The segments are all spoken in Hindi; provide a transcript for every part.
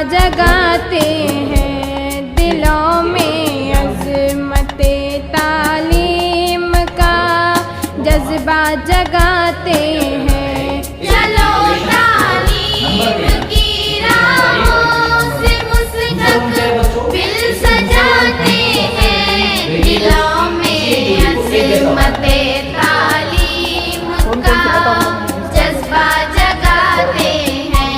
जगाते हैं, दिलों में अज़मते तालीम का जज्बा जगाते हैं। चलो तालीम की राहों से मुस्तक़बिल सजाते हैं, दिलों में अज़मते तालीम का जज्बा जगाते हैं।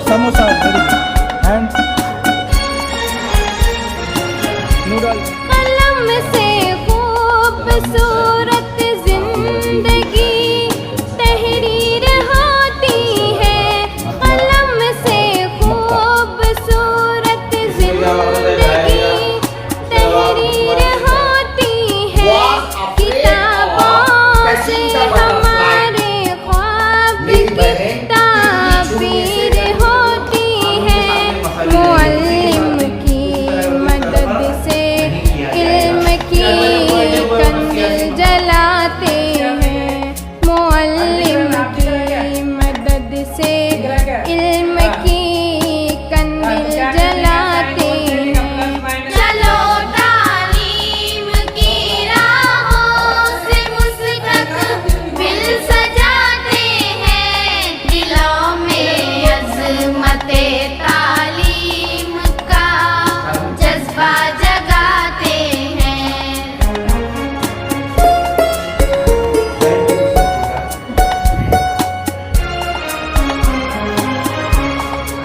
Samosa and noodle. कलम से खूबसूरत जिंदगी तहरीर होती है, कलम से खूबसूरत जिंदगी तहरीर होती है। किताबों से हमारे ख्वाब की ताबीर होती है, मुअल्लिम की मदद से इल्म की कंदील जलाते हैं, मुअल्लिम की मदद से इल्म की कंदील जलाते हैं। चलो तालीम की राहों से मुस्तक़बिल सजाते हैं, दिलों में अज़मते तालीम का जज्बा जगाते हैं।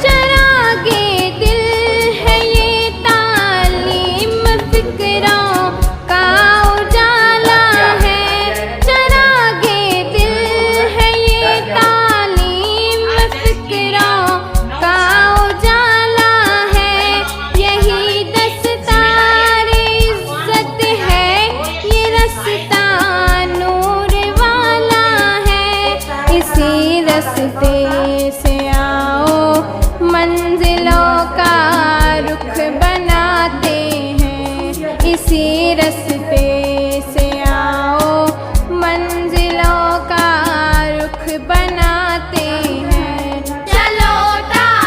चरागे दिल है ये तालीम, फिक्रों का उजाला है। चरागे दिल है ये तालीम, फिक्रों का उजाला है। यही दस्तार इज़्ज़त है, ये रास्ता नूर वाला है। इसी रास्ते से आओ, मंजिलों का रुख बनाते हैं, इसी रास्ते